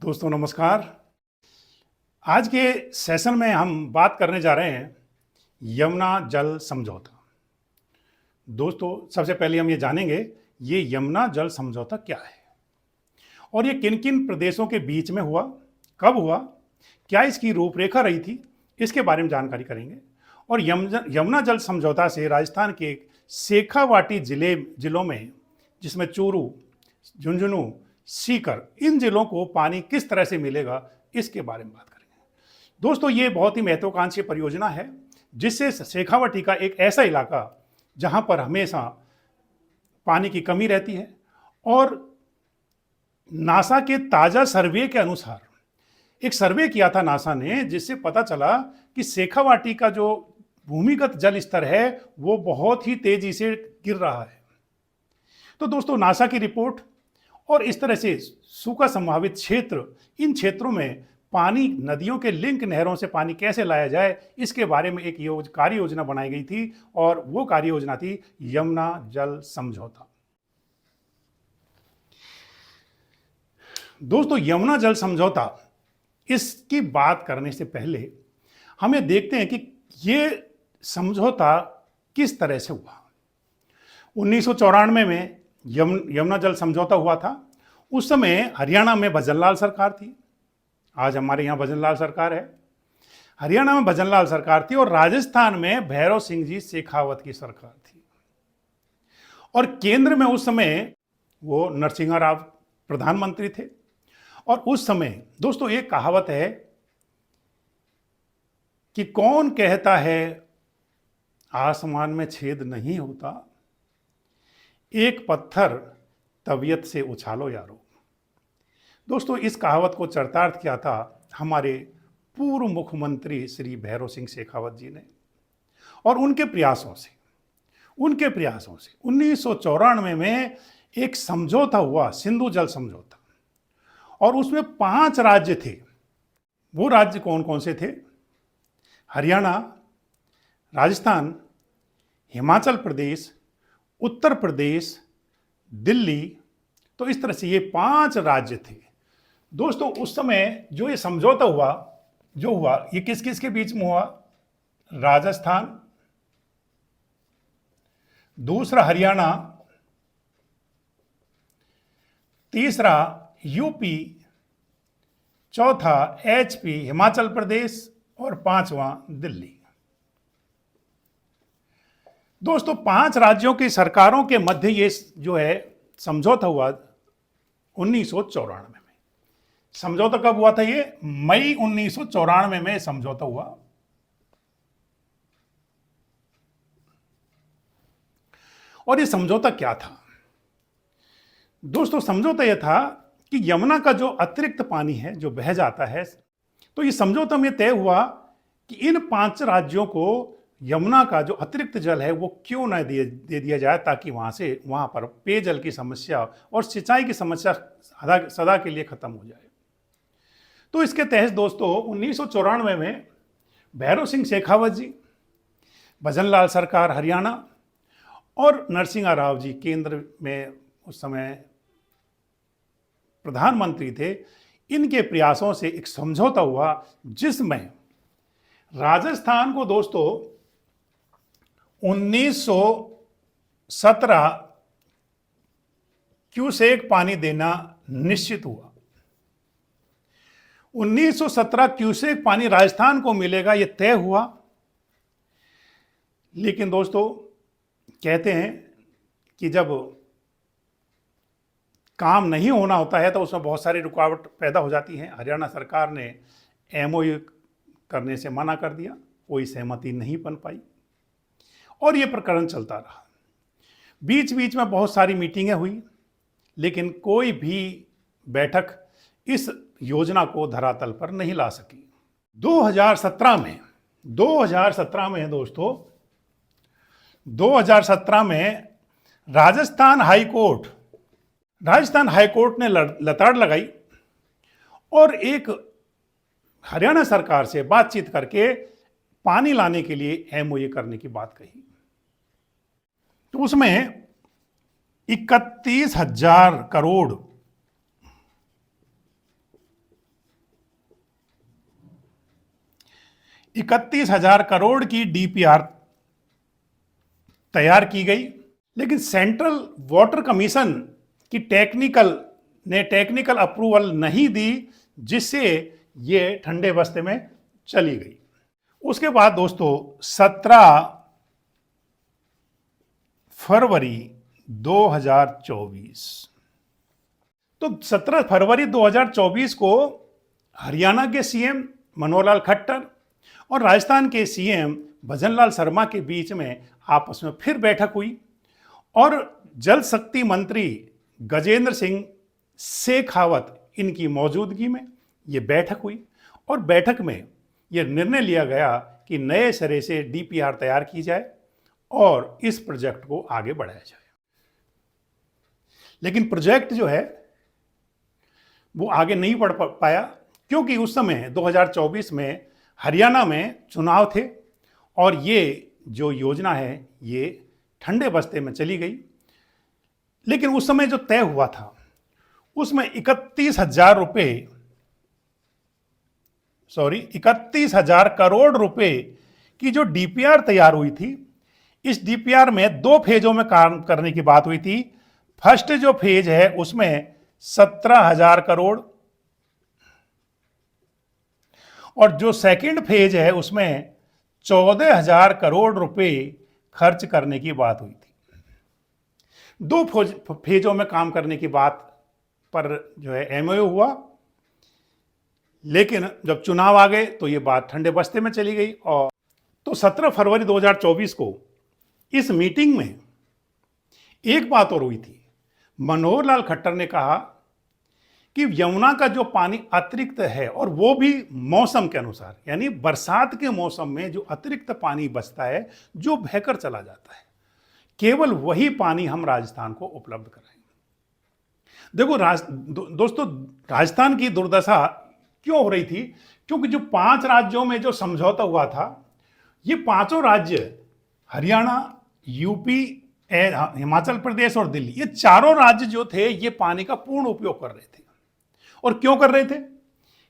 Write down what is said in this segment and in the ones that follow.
दोस्तों नमस्कार। आज के सेशन में हम बात करने जा रहे हैं यमुना जल समझौता। दोस्तों सबसे पहले हम ये जानेंगे ये यमुना जल समझौता क्या है और ये किन किन प्रदेशों के बीच में हुआ, कब हुआ, क्या इसकी रूपरेखा रही थी, इसके बारे में जानकारी करेंगे। और यमुना जल समझौता से राजस्थान के शेखावाटी जिलों में, जिसमें चूरू, झुंझुनू, सीकर, इन जिलों को पानी किस तरह से मिलेगा इसके बारे में बात करेंगे। दोस्तों ये बहुत ही महत्वाकांक्षी परियोजना है जिससे शेखावाटी का एक ऐसा इलाका जहां पर हमेशा पानी की कमी रहती है और नासा के ताजा सर्वे के अनुसार, एक सर्वे किया था नासा ने, जिससे पता चला कि शेखावाटी का जो भूमिगत जल स्तर है वो बहुत ही तेजी से गिर रहा है। तो दोस्तों नासा की रिपोर्ट और इस तरह से सूखा संभावित क्षेत्र, इन क्षेत्रों में पानी, नदियों के लिंक नहरों से पानी कैसे लाया जाए, इसके बारे में एक कार्य योजना बनाई गई थी और वो कार्य योजना थी यमुना जल समझौता। दोस्तों यमुना जल समझौता, इसकी बात करने से पहले हमें देखते हैं कि ये समझौता किस तरह से हुआ। 1994 में यमुना जल समझौता हुआ था। उस समय हरियाणा में भजनलाल सरकार थी। आज हमारे यहाँ भजनलाल सरकार है। हरियाणा में भजनलाल सरकार थी और राजस्थान में भैरव सिंह जी शेखावत की सरकार थी। और केंद्र में उस समय वो नरसिंह राव प्रधानमंत्री थे। और उस समय दोस्तों एक कहावत है कि कौन कहता है आसमान में छेद नहीं होता, एक पत्थर तबीयत से उछालो यारो। दोस्तों इस कहावत को चरितार्थ किया था हमारे पूर्व मुख्यमंत्री श्री भैरव सिंह शेखावत जी ने। और उनके प्रयासों से 1994 में एक समझौता हुआ, सिंधु जल समझौता, और उसमें 5 राज्य थे। वो राज्य कौन कौन से थे? हरियाणा, राजस्थान, हिमाचल प्रदेश, उत्तर प्रदेश, दिल्ली। तो इस तरह से ये 5 राज्य थे। दोस्तों उस समय जो ये समझौता हुआ, ये किस किस के बीच में हुआ? राजस्थान, दूसरा हरियाणा, तीसरा यूपी, चौथा एचपी हिमाचल प्रदेश और 5वां दिल्ली। दोस्तों 5 राज्यों की सरकारों के मध्य ये जो है समझौता हुआ 1994 में। समझौता कब हुआ था? ये मई 1994 में समझौता हुआ। और ये समझौता क्या था? दोस्तों समझौता यह था कि यमुना का जो अतिरिक्त पानी है जो बह जाता है, तो ये समझौता में तय हुआ कि इन 5 राज्यों को यमुना का जो अतिरिक्त जल है वो क्यों न दे दिया जाए, ताकि वहां पर पेयजल की समस्या और सिंचाई की समस्या सदा के लिए खत्म हो जाए। तो इसके तहत दोस्तों 1994 में भैरव सिंह शेखावत जी, भजनलाल सरकार हरियाणा और नरसिंह राव जी केंद्र में उस समय प्रधानमंत्री थे, इनके प्रयासों से एक समझौता हुआ जिसमें राजस्थान को दोस्तों 1917 क्यूसेक पानी देना निश्चित हुआ। 1917 क्यूसेक पानी राजस्थान को मिलेगा, यह तय हुआ। लेकिन दोस्तों कहते हैं कि जब काम नहीं होना होता है तो उसमें बहुत सारी रुकावट पैदा हो जाती हैं। हरियाणा सरकार ने एमओयू करने से मना कर दिया, कोई सहमति नहीं बन पाई और ये प्रकरण चलता रहा। बीच बीच में बहुत सारी मीटिंगें हुई, लेकिन कोई भी बैठक इस योजना को धरातल पर नहीं ला सकी। 2017 में दोस्तों 2017 में राजस्थान हाईकोर्ट ने लताड़ लगाई और एक हरियाणा सरकार से बातचीत करके पानी लाने के लिए एमओयू करने की बात कही। तो उसमें 31,000 करोड़ 31,000 करोड़ की डीपीआर तैयार की गई, लेकिन सेंट्रल वाटर कमीशन की टेक्निकल अप्रूवल नहीं दी, जिससे ये ठंडे बस्ते में चली गई। उसके बाद दोस्तों 17 फरवरी 2024, तो 17 फरवरी 2024 को हरियाणा के सीएम मनोहर लाल खट्टर और राजस्थान के सीएम भजनलाल शर्मा के बीच में आपस में फिर बैठक हुई और जल शक्ति मंत्री गजेंद्र सिंह शेखावत इनकी मौजूदगी में ये बैठक हुई और बैठक में ये निर्णय लिया गया कि नए सिरे से डीपीआर तैयार की जाए और इस प्रोजेक्ट को आगे बढ़ाया जाए। लेकिन प्रोजेक्ट जो है वो आगे नहीं बढ़ पाया, क्योंकि उस समय 2024 में हरियाणा में चुनाव थे और ये जो योजना है ये ठंडे बस्ते में चली गई। लेकिन उस समय जो तय हुआ था उसमें 31,000 करोड़ रुपए की जो डीपीआर तैयार हुई थी, इस डीपीआर में 2 फेजों में काम करने की बात हुई थी। फर्स्ट जो फेज है उसमें 17,000 करोड़ और जो सेकंड फेज है उसमें 14,000 करोड़ रुपए खर्च करने की बात हुई थी। 2 फेजों में काम करने की बात पर जो है एमओयू हुआ, लेकिन जब चुनाव आ गए तो ये बात ठंडे बस्ते में चली गई। और तो 17 फरवरी 2024 को इस मीटिंग में एक बात और हुई थी। मनोहर लाल खट्टर ने कहा कि यमुना का जो पानी अतिरिक्त है और वो भी मौसम के अनुसार, यानी बरसात के मौसम में जो अतिरिक्त पानी बचता है जो बहकर चला जाता है, केवल वही पानी हम राजस्थान को उपलब्ध कराएंगे। देखो दोस्तों, राजस्थान की दुर्दशा क्यों हो रही थी? क्योंकि जो 5 राज्यों में जो समझौता हुआ था, ये पांचों राज्य हरियाणा, यूपी, हिमाचल प्रदेश और दिल्ली, ये चारों राज्य जो थे ये पानी का पूर्ण उपयोग कर रहे थे। और क्यों कर रहे थे?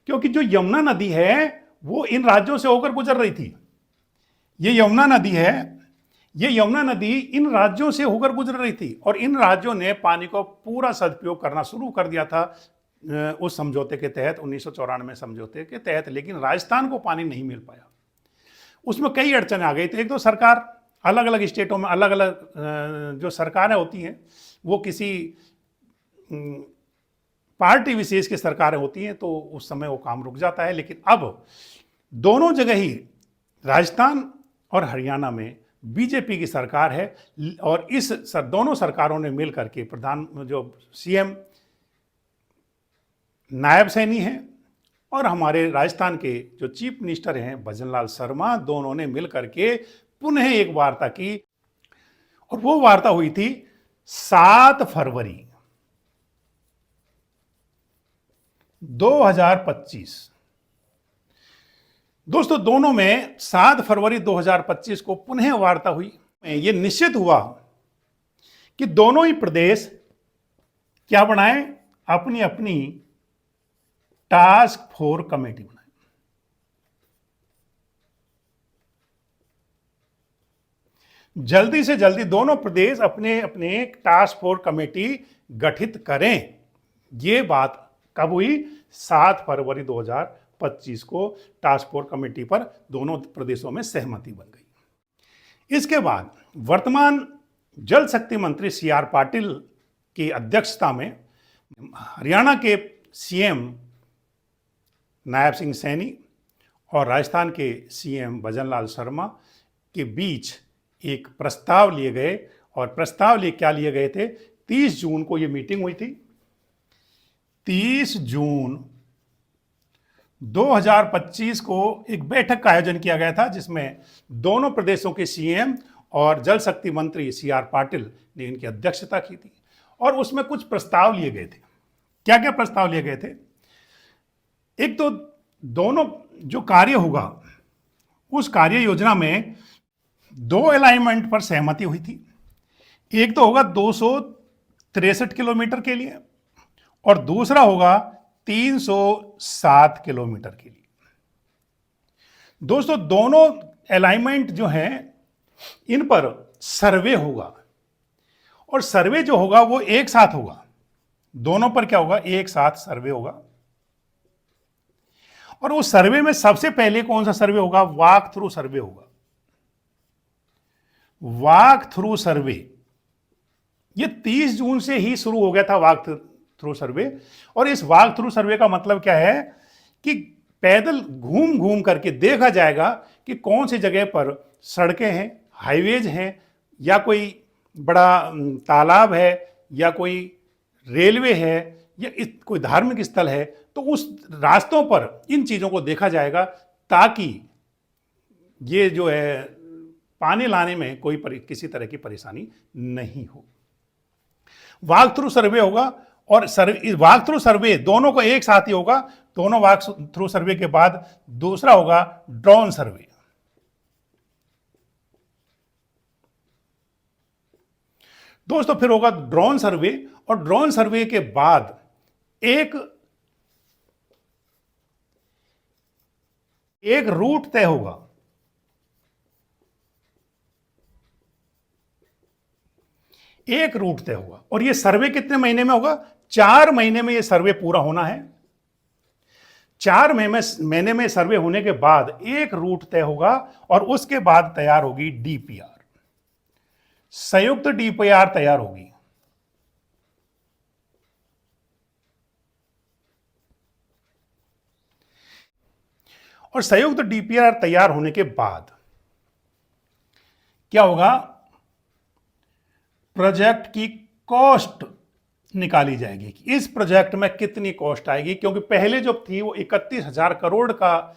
क्योंकि जो यमुना नदी है वो इन राज्यों से होकर गुजर रही थी। ये यमुना नदी इन राज्यों से होकर गुजर रही थी और इन राज्यों ने पानी को पूरा सदुपयोग करना शुरू कर दिया था उस समझौते के तहत, 1994 समझौते के तहत। लेकिन राजस्थान को पानी नहीं मिल पाया। उसमें कई अड़चने आ गई थी। एक तो सरकार, अलग अलग स्टेटों में अलग अलग जो सरकारें होती हैं वो किसी पार्टी विशेष की सरकारें होती हैं, तो उस समय वो काम रुक जाता है। लेकिन अब दोनों जगह ही, राजस्थान और हरियाणा में बीजेपी की सरकार है और इस दोनों सरकारों ने मिलकर के जो सीएम नायब सैनी हैं और हमारे राजस्थान के जो चीफ मिनिस्टर हैं भजनलाल शर्मा, दोनों ने मिलकर के पुनः एक वार्ता की और वो वार्ता हुई थी 7 फरवरी 2025। दोस्तों, दोनों में 7 फरवरी 2025 को पुनः वार्ता हुई। यह निश्चित हुआ कि दोनों ही प्रदेश क्या बनाए, अपनी अपनी टास्क फोर्स कमेटी बनाए। जल्दी से जल्दी दोनों प्रदेश अपने अपने टास्क फोर्स कमेटी गठित करें। यह बात कब हुई? 7 फरवरी 2025 को टास्क फोर्स कमेटी पर दोनों प्रदेशों में सहमति बन गई। इसके बाद वर्तमान जल शक्ति मंत्री CR पाटिल की अध्यक्षता में हरियाणा के सीएम नायब सिंह सैनी और राजस्थान के सीएम भजनलाल शर्मा के बीच एक प्रस्ताव लिए गए और क्या लिए गए थे? 30 जून को ये मीटिंग हुई थी। 30 जून 2025 को एक बैठक का आयोजन किया गया था, जिसमें दोनों प्रदेशों के सीएम और जल शक्ति मंत्री CR पाटिल ने इनकी अध्यक्षता की थी और उसमें कुछ प्रस्ताव लिए गए थे। क्या क्या प्रस्ताव लिए गए थे? एक तो दोनों जो कार्य होगा उस कार्य योजना में 2 अलाइनमेंट पर सहमति हुई थी। एक तो होगा 263 किलोमीटर के लिए और दूसरा होगा 307 किलोमीटर के लिए। दोस्तों दोनों अलाइनमेंट जो है इन पर सर्वे होगा, और सर्वे जो होगा वो एक साथ होगा। दोनों पर क्या होगा, एक साथ सर्वे होगा। और उस सर्वे में सबसे पहले कौन सा सर्वे होगा, वॉक थ्रू सर्वे होगा। वॉक थ्रू सर्वे ये 30 जून से ही शुरू हो गया था, वॉक थ्रू सर्वे। और इस वॉक थ्रू सर्वे का मतलब क्या है कि पैदल घूम घूम करके देखा जाएगा कि कौन सी जगह पर सड़कें हैं, हाईवेज हैं, या कोई बड़ा तालाब है, या कोई रेलवे है, या कोई धार्मिक स्थल है। तो उस रास्तों पर इन चीज़ों को देखा जाएगा ताकि ये जो है पानी लाने में कोई किसी तरह की परेशानी नहीं हो। वॉक थ्रू सर्वे होगा, और वॉक थ्रू सर्वे दोनों को एक साथ ही होगा। दोनों वॉक थ्रू सर्वे के बाद दूसरा होगा ड्रोन सर्वे। दोस्तों फिर होगा ड्रोन सर्वे, और ड्रोन सर्वे के बाद एक रूट तय होगा। एक रूट तय होगा, और यह सर्वे कितने महीने में होगा, 4 महीने में यह सर्वे पूरा होना है। 4 महीने में सर्वे होने के बाद एक रूट तय होगा, और उसके बाद तैयार होगी डीपीआर, संयुक्त डीपीआर तैयार होगी। और संयुक्त डीपीआर तैयार होने के बाद क्या होगा, प्रोजेक्ट की कॉस्ट निकाली जाएगी कि इस प्रोजेक्ट में कितनी कॉस्ट आएगी। क्योंकि पहले जो थी वो 31,000 करोड़ का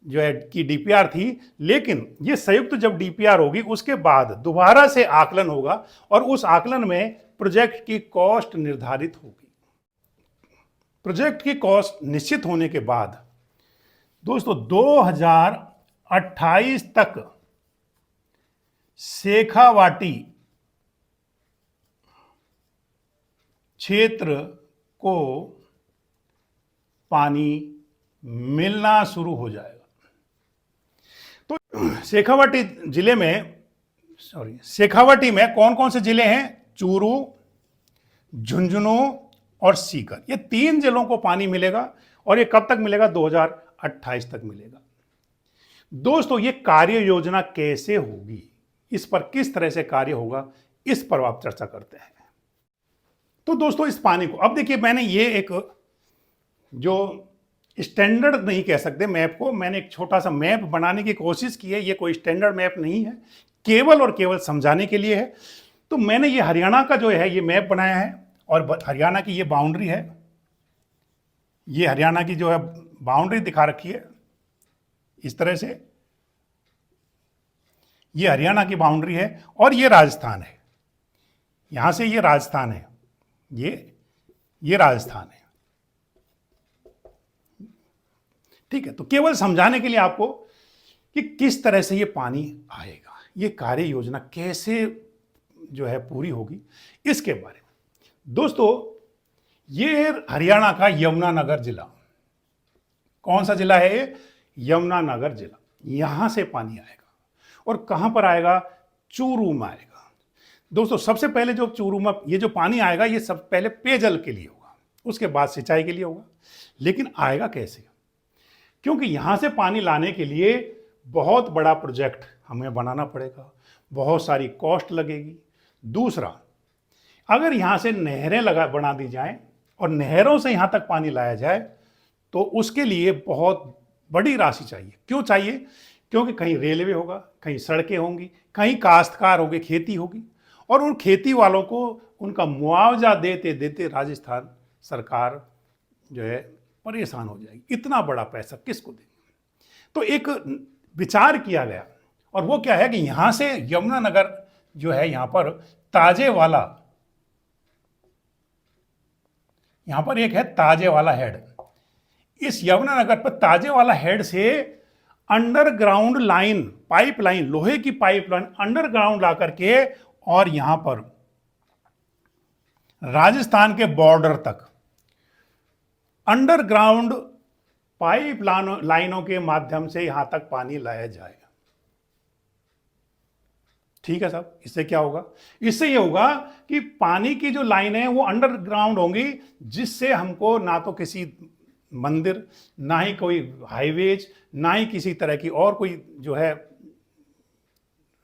जो है की डीपीआर थी, लेकिन ये संयुक्त जब डीपीआर होगी उसके बाद दोबारा से आकलन होगा, और उस आकलन में प्रोजेक्ट की कॉस्ट निर्धारित होगी। प्रोजेक्ट की कॉस्ट निश्चित होने के बाद दोस्तों 2028 तक शेखावाटी क्षेत्र को पानी मिलना शुरू हो जाएगा। तो शेखावाटी में कौन कौन से जिले हैं, चूरू, झुंझुनू और सीकर, ये 3 जिलों को पानी मिलेगा। और ये कब तक मिलेगा, 2028 तक मिलेगा। दोस्तों ये कार्य योजना कैसे होगी, इस पर किस तरह से कार्य होगा, इस पर आप चर्चा करते हैं। तो दोस्तों इस पानी को, अब देखिए मैंने ये एक जो स्टैंडर्ड नहीं कह सकते मैप को, मैंने एक छोटा सा मैप बनाने की कोशिश की है। ये कोई स्टैंडर्ड मैप नहीं है, केवल और केवल समझाने के लिए है। तो मैंने ये हरियाणा का जो है ये मैप बनाया है, और हरियाणा की ये बाउंड्री है, ये हरियाणा की जो है बाउंड्री दिखा रखी है इस तरह से, ये हरियाणा की बाउंड्री है, और ये राजस्थान है। यहां से ये राजस्थान है, ये राजस्थान है। ठीक है, तो केवल समझाने के लिए आपको कि किस तरह से ये पानी आएगा, ये कार्य योजना कैसे जो है पूरी होगी, इसके बारे में। दोस्तों ये हरियाणा का यमुनानगर जिला, कौन सा जिला है ये, यमुनानगर जिला। यहां से पानी आएगा, और कहां पर आएगा, चूरू में आएगा। दोस्तों सबसे पहले जो चूरू में ये जो पानी आएगा, ये सब पहले पेयजल के लिए होगा, उसके बाद सिंचाई के लिए होगा। लेकिन आएगा कैसे, क्योंकि यहां से पानी लाने के लिए बहुत बड़ा प्रोजेक्ट हमें बनाना पड़ेगा, बहुत सारी कॉस्ट लगेगी। दूसरा, अगर यहां से नहरें बना दी जाएं और नहरों से यहां तक पानी लाया जाए, तो उसके लिए बहुत बड़ी राशि चाहिए। क्यों चाहिए, क्योंकि कहीं रेलवे होगा, कहीं सड़कें होंगी, कहीं काश्तकार होंगे, खेती होगी, और उन खेती वालों को उनका मुआवजा देते देते राजस्थान सरकार जो है परेशान हो जाएगी। इतना बड़ा पैसा किसको देंगे। तो एक विचार किया गया, और वो क्या है कि यहां से यमुनानगर जो है, यहां पर ताजेवाला, यहां पर एक है ताजेवाला हेड। इस यमुनानगर पर ताजेवाला हेड से अंडरग्राउंड लाइन, पाइपलाइन, लोहे की पाइपलाइन अंडरग्राउंड ला करके, और यहां पर राजस्थान के बॉर्डर तक अंडरग्राउंड पाइप लाइनों के माध्यम से यहां तक पानी लाया जाएगा। ठीक है साहब, इससे क्या होगा? इससे ये होगा कि पानी की जो लाइन है वो अंडरग्राउंड होंगी, जिससे हमको ना तो किसी मंदिर, ना ही कोई हाईवेज, ना ही किसी तरह की और कोई जो है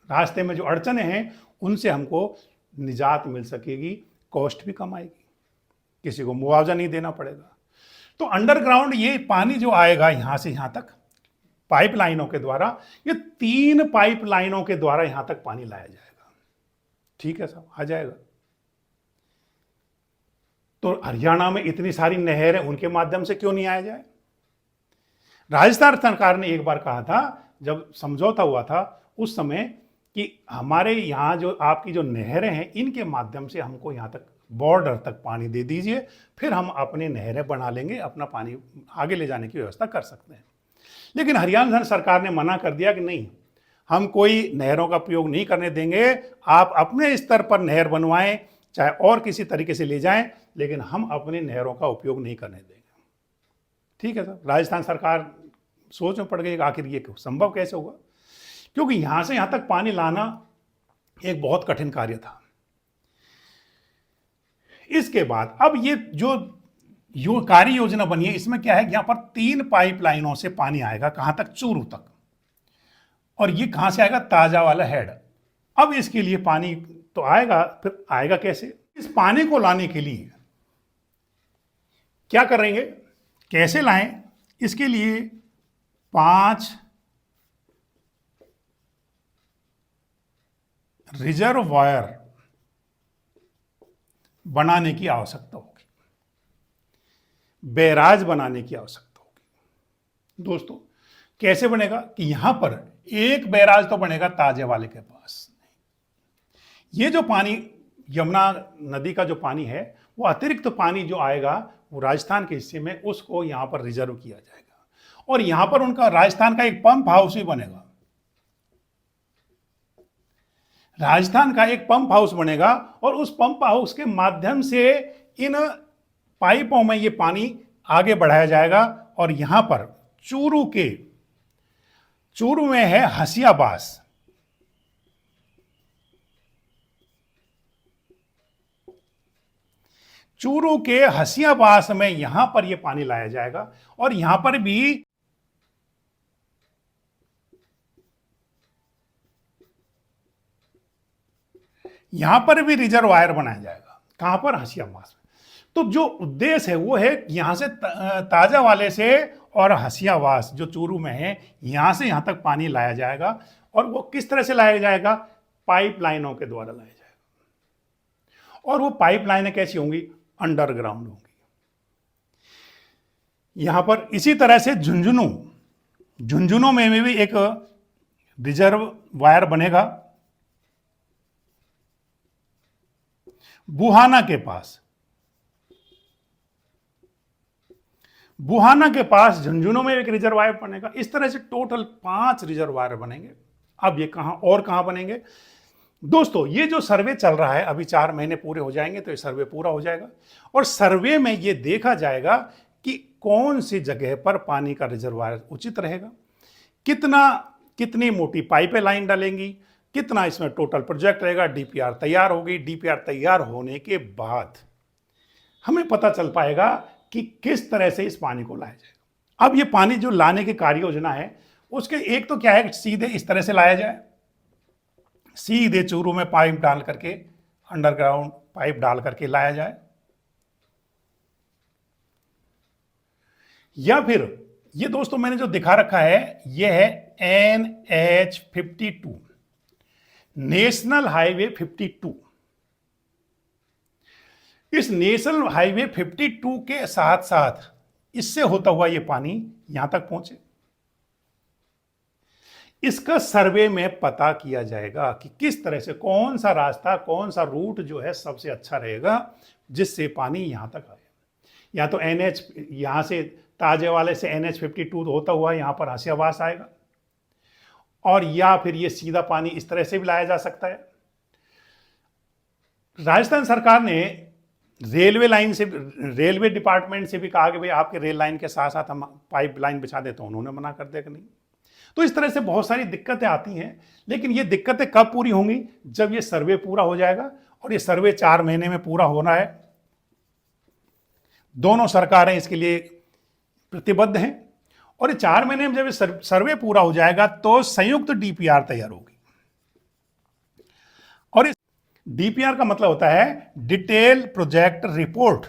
रास्ते में जो अड़चने हैं उनसे हमको निजात मिल सकेगी, कॉस्ट भी कम आएगी, किसी को मुआवजा नहीं देना पड़ेगा। तो अंडरग्राउंड ये पानी जो आएगा यहां से यहां तक पाइप लाइनों के द्वारा, ये 3 पाइप लाइनों के द्वारा यहां तक पानी लाया जाएगा। ठीक है साहब, आ जाएगा। तो हरियाणा में इतनी सारी नहरें, उनके माध्यम से क्यों नहीं आया जाए? राजस्थान सरकार ने एक बार कहा था, जब समझौता हुआ था उस समय, कि हमारे यहां जो आपकी जो नहरें हैं इनके माध्यम से हमको यहां तक बॉर्डर तक पानी दे दीजिए, फिर हम अपने नहरें बना लेंगे, अपना पानी आगे ले जाने की व्यवस्था कर सकते हैं। लेकिन हरियाणा सरकार ने मना कर दिया कि नहीं, हम कोई नहरों का प्रयोग नहीं करने देंगे, आप अपने स्तर पर नहर बनवाएं, चाहे और किसी तरीके से ले जाएं, लेकिन हम अपने नहरों का उपयोग नहीं करने देंगे। ठीक है सर, राजस्थान सरकार सोच में पड़ गई, आखिर ये संभव कैसे होगा, क्योंकि यहां से यहां तक पानी लाना एक बहुत कठिन कार्य था। इसके बाद अब ये जो कार्य योजना बनी है, इसमें क्या है, यहां पर 3 पाइप लाइनों से पानी आएगा, कहां तक? चूरू तक। और ये कहां से आएगा? ताजा वाला हेड। अब इसके लिए पानी तो आएगा, फिर आएगा कैसे? इस पानी को लाने के लिए क्या करेंगे, कैसे लाएं? इसके लिए 5 रिजर्वायर बनाने की आवश्यकता होगी, बैराज बनाने की आवश्यकता होगी। दोस्तों, कैसे बनेगा कि यहां पर एक बैराज तो बनेगा ताजे वाले के पास। ये जो पानी, यमुना नदी का जो पानी है, वो अतिरिक्त तो पानी जो आएगा वो राजस्थान के हिस्से में, उसको यहां पर रिजर्व किया जाएगा, और यहां पर उनका राजस्थान का एक पंप हाउस भी बनेगा। राजस्थान का एक पंप हाउस बनेगा, और उस पंप हाउस के माध्यम से इन पाइपों में ये पानी आगे बढ़ाया जाएगा। और यहां पर चूरू में है हसियाबास, चूरू के हसियाबास में यहां पर यह पानी लाया जाएगा, और यहां पर भी रिजर्वायर बनाया जाएगा। कहां पर? हसियाबास में। तो जो उद्देश्य है वो है यहां से ताजा वाले से और हसियाबास जो चूरू में है, यहां से यहां तक पानी लाया जाएगा। और वो किस तरह से लाया जाएगा? पाइप लाइनों के द्वारा लाया जाएगा। और वो पाइप लाइनें कैसी होंगी? अंडरग्राउंड होंगी। यहां पर इसी तरह से झुंझुनू में भी एक रिजर्वायर बनेगा। बुहाना के पास झुंझुनू में एक रिजर्वायर बनेगा। इस तरह से टोटल 5 रिजर्वायर बनेंगे। अब ये कहां बनेंगे? दोस्तों, ये जो सर्वे चल रहा है, अभी 4 महीने पूरे हो जाएंगे तो ये सर्वे पूरा हो जाएगा, और सर्वे में ये देखा जाएगा कि कौन सी जगह पर पानी का रिजर्वायर उचित रहेगा, कितनी मोटी पाइपें लाइन डालेंगी, कितना इसमें टोटल प्रोजेक्ट रहेगा। डीपीआर तैयार होगी। डीपीआर तैयार होने के बाद हमें पता चल पाएगा कि किस तरह से इस पानी को लाया जाएगा। अब ये पानी जो लाने की कार्य योजना है, उसके एक तो क्या है, सीधे इस तरह से लाया जाए, सीधे चूरू में पाइप डाल करके, अंडरग्राउंड पाइप डाल करके लाया जाए, या फिर ये दोस्तों मैंने जो दिखा रखा है, ये है NH52, नेशनल हाईवे 52। इस नेशनल हाईवे 52 के साथ साथ इससे होता हुआ ये पानी यहां तक पहुंचे। इसका सर्वे में पता किया जाएगा कि किस तरह से, कौन सा रास्ता, कौन सा रूट जो है सबसे अच्छा रहेगा जिससे पानी यहां तक आए। या तो NH, यहां से ताजे वाले से NH52 होता हुआ यहां पर हसियाबास आएगा, और या फिर ये सीधा पानी इस तरह से भी लाया जा सकता है। राजस्थान सरकार ने रेलवे लाइन से, रेलवे डिपार्टमेंट से भी कहा कि भाई आपके रेल लाइन के साथ साथ हम पाइप लाइन बिछा देते हैं, उन्होंने मना कर दिया कि नहीं। तो इस तरह से बहुत सारी दिक्कतें आती हैं, लेकिन ये दिक्कतें कब पूरी होंगी? जब ये सर्वे पूरा हो जाएगा, और ये सर्वे 4 महीने में पूरा होना है। दोनों सरकारें इसके लिए प्रतिबद्ध हैं, और ये 4 महीने में जब ये सर्वे पूरा हो जाएगा तो संयुक्त डीपीआर तैयार होगी। और इस डीपीआर का मतलब होता है डिटेल प्रोजेक्ट रिपोर्ट।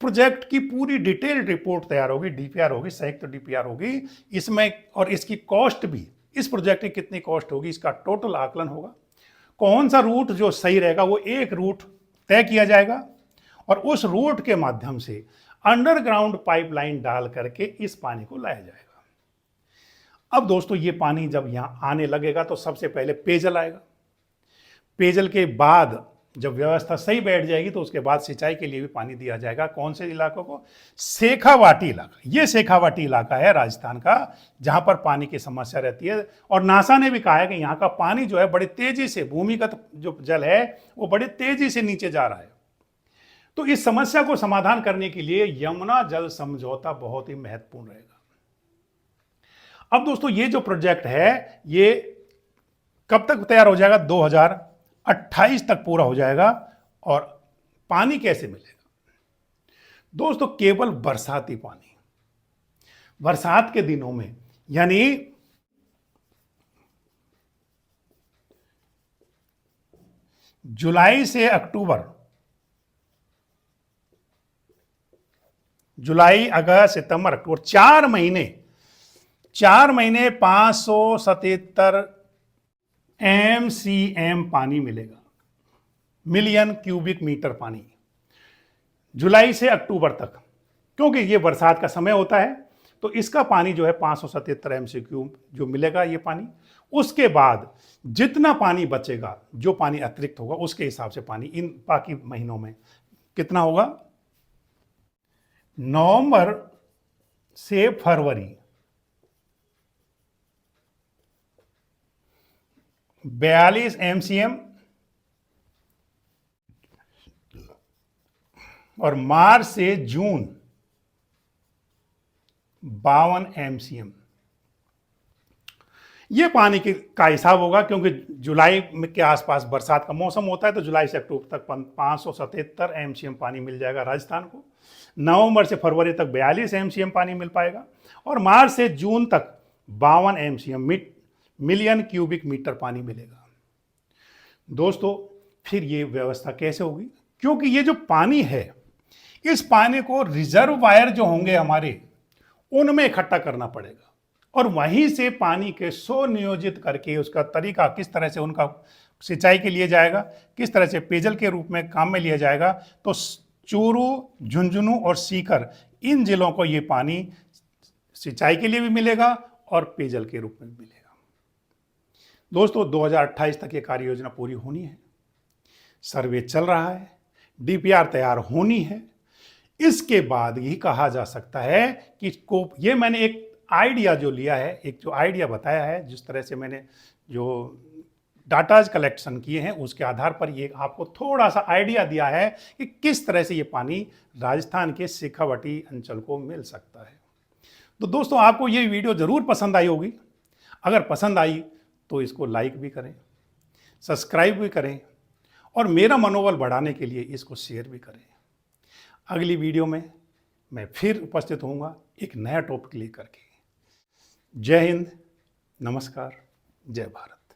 प्रोजेक्ट की पूरी डिटेल रिपोर्ट तैयार होगी, डीपीआर होगी, संयुक्त डीपीआर होगी इसमें, और इसकी कॉस्ट भी, इस प्रोजेक्ट की कितनी कॉस्ट होगी इसका टोटल आकलन होगा। कौन सा रूट जो सही रहेगा वो एक रूट तय किया जाएगा, और उस रूट के माध्यम से अंडरग्राउंड पाइपलाइन डाल करके इस पानी को लाया जाएगा। अब दोस्तों ये पानी जब यहां आने लगेगा तो सबसे पहले पेयजल आएगा। पेयजल के बाद जब व्यवस्था सही बैठ जाएगी तो उसके बाद सिंचाई के लिए भी पानी दिया जाएगा। कौन से इलाकों को? शेखावाटी इलाका। ये शेखावाटी इलाका है राजस्थान का, जहां पर पानी की समस्या रहती है, और नासा ने भी कहा है कि यहाँ का पानी जो है बड़ी तेजी से, भूमिगत जो जल है वो बड़ी तेजी से नीचे जा रहा है। तो इस समस्या को समाधान करने के लिए यमुना जल समझौता बहुत ही महत्वपूर्ण रहेगा। अब दोस्तों ये जो प्रोजेक्ट है ये कब तक तैयार हो जाएगा? 2028 तक पूरा हो जाएगा। और पानी कैसे मिलेगा? दोस्तों केवल बरसाती पानी, बरसात के दिनों में, यानी जुलाई से अक्टूबर, जुलाई, अगस्त, सितंबर, अक्टूबर, 4 महीने 577 MCM पानी मिलेगा, मिलियन क्यूबिक मीटर पानी, जुलाई से अक्टूबर तक। क्योंकि ये बरसात का समय होता है तो इसका पानी जो है 577 MCM जो मिलेगा ये पानी। उसके बाद जितना पानी बचेगा, जो पानी अतिरिक्त होगा, उसके हिसाब से पानी इन बाकी महीनों में कितना होगा? नवंबर से फरवरी 42 MCM, और मार्च से जून 52 MCM। ये पानी का हिसाब होगा, क्योंकि जुलाई में के आसपास बरसात का मौसम होता है, तो जुलाई से अक्टूबर तक 577 MCM पानी मिल जाएगा राजस्थान को। नवंबर से फरवरी तक 42 MCM पानी मिल पाएगा, और मार्च से जून तक 52 MCM मिलियन क्यूबिक मीटर पानी मिलेगा। दोस्तों फिर ये व्यवस्था कैसे होगी? क्योंकि ये जो पानी है, इस पानी को रिजर्वायर जो होंगे हमारे, उनमें इकट्ठा करना पड़ेगा, और वहीं से पानी के नियोजित करके उसका तरीका किस तरह से उनका सिंचाई के लिए जाएगा, किस तरह से पेयजल के रूप में काम में लिया जाएगा। तो चूरू, झुंझुनू और सीकर, इन जिलों को ये पानी सिंचाई के लिए भी मिलेगा और पेयजल के रूप में भी मिलेगा। दोस्तों 2028 तक ये कार्य योजना पूरी होनी है, सर्वे चल रहा है, डीपीआर तैयार होनी है। इसके बाद ही कहा जा सकता है कि ये मैंने एक आइडिया जो लिया है, एक जो आइडिया बताया है, जिस तरह से मैंने जो डाटाज कलेक्शन किए हैं उसके आधार पर ये आपको थोड़ा सा आइडिया दिया है कि किस तरह से ये पानी राजस्थान के शेखावाटी अंचल को मिल सकता है। तो दोस्तों आपको ये वीडियो ज़रूर पसंद आई होगी। अगर पसंद आई तो इसको लाइक भी करें, सब्सक्राइब भी करें, और मेरा मनोबल बढ़ाने के लिए इसको शेयर भी करें। अगली वीडियो में मैं फिर उपस्थित होऊंगा एक नया टॉपिक लेकर के। जय हिंद, नमस्कार, जय भारत।